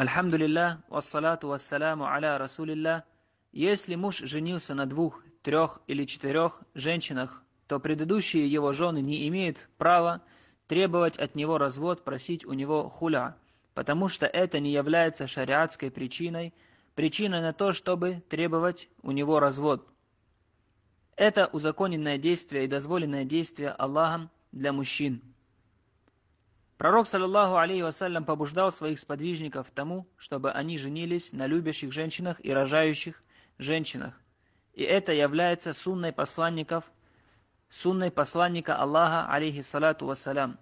Альхамдулиллах, вассалату вассаляму аля расулиллах. Если муж женился на 2, 3 или 4 женщинах, то предыдущие его жены не имеют права требовать от него развод, просить у него хуля, потому что это не является шариатской причиной на то, чтобы требовать у него развод. Это узаконенное действие и дозволенное действие Аллахом для мужчин. Пророк, саллаллаху алейхи вассалям, побуждал своих сподвижников тому, чтобы они женились на любящих женщинах и рожающих женщинах. И это является сунной посланника Аллаха, алейхи салату вассалям.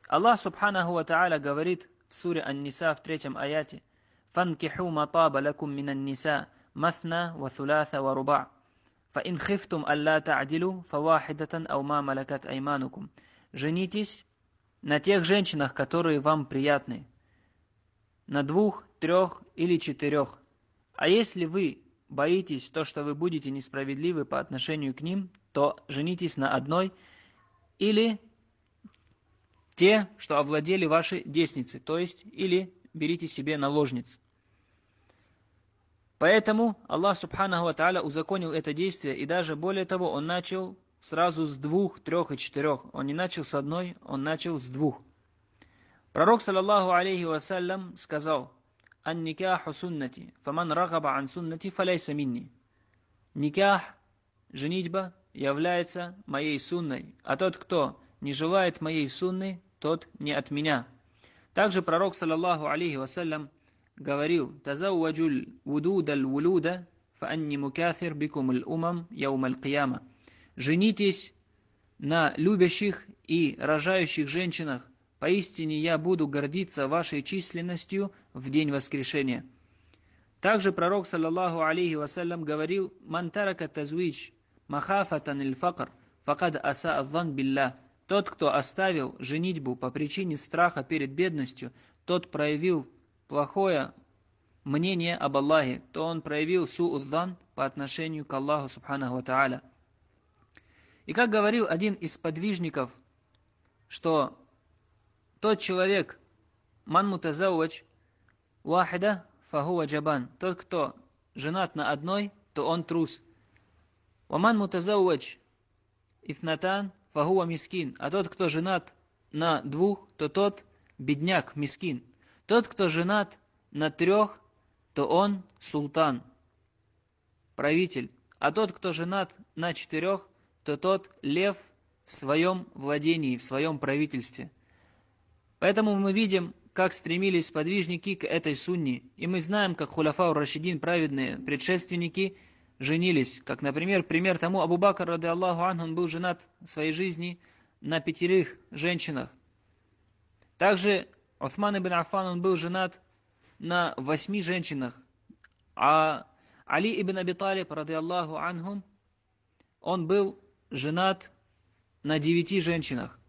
Аллах, субханаху ва та'аля, говорит в суре Ан-Ниса в 3 аяте: «Фанкиху ма таба лакум минан ниса, маthна ва thулатha ва руба', фа ин хифтум алла та'дилу, фавахидатан ау ма малакат айманукум». Женитесь на тех женщинах, которые вам приятны, на 2, 3 или 4. А если вы боитесь то, что вы будете несправедливы по отношению к ним, то женитесь на одной или те, что овладели вашей десницей, то есть или берите себе наложниц. Поэтому Аллах субханаху ва тааля узаконил это действие, и даже более того, Он начал сразу с 2, 3 и 4. Он не начал с одной, он начал с 2. Пророк, саллаллаху алейхи вассалям, сказал: «Ан-никаху суннати, фаман рагаба ан суннати, фаляйса минни». Никах, женитьба, является моей сунной, а тот, кто не желает моей сунны, тот не от меня. Также пророк, саллаллаху алейхи вассалям, говорил: «Тазауаджуль вудудаль вулуда, фаанни мукафир бикум аль-умам яум аль-кияма». Женитесь на любящих и рожающих женщинах, поистине я буду гордиться вашей численностью в день воскрешения. Также пророк, саллаллаху алейхи вассалям, говорил: «Ман тарака тазвидж махафатан иль-факр, факад аса адзан билля». Тот, кто оставил женитьбу по причине страха перед бедностью, тот проявил плохое мнение об Аллахе, то он проявил су'удзан по отношению к Аллаху субханаху ва тааля. И как говорил один из подвижников, что тот человек, ман мутазауадж вахида фахува джабан, тот, кто женат на одной, то он трус. Ваман мутазауадж ифнатан фахува мискин, а тот, кто женат на 2, то тот бедняк, мискин. Тот, кто женат на 3, то он султан, правитель. А тот, кто женат на 4, то тот лев в своем владении, в своем правительстве. Поэтому мы видим, как стремились сподвижники к этой сунне. И мы знаем, как хуляфа ар-рашидин, праведные предшественники, женились. Как, например, пример тому, Абу Бакр, рады Аллаху анху, он был женат в своей жизни на 5 женщинах. Также Усман ибн Аффан, он был женат на 8 женщинах. А Али ибн Аби Талиб, рады Аллаху анху, он был женат на 9 женщинах.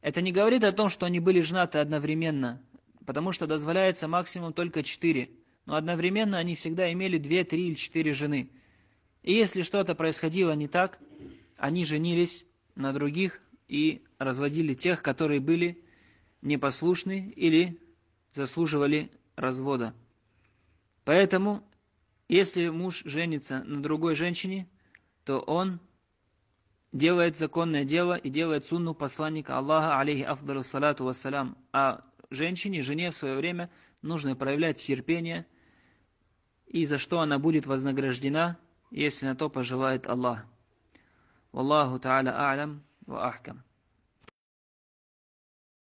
Это не говорит о том, что они были женаты одновременно, потому что дозволяется максимум только 4. Но одновременно они всегда имели 2, 3 или 4 жены. И если что-то происходило не так, они женились на других и разводили тех, которые были непослушны или заслуживали развода. Поэтому, если муж женится на другой женщине, то он делает законное дело и делает сунну посланника Аллаха, алейхи афдалу салату вассалям. А женщине, жене в свое время нужно проявлять терпение, и за что она будет вознаграждена, если на то пожелает Аллах. Валлаху та'аля а'лям ва ахкам.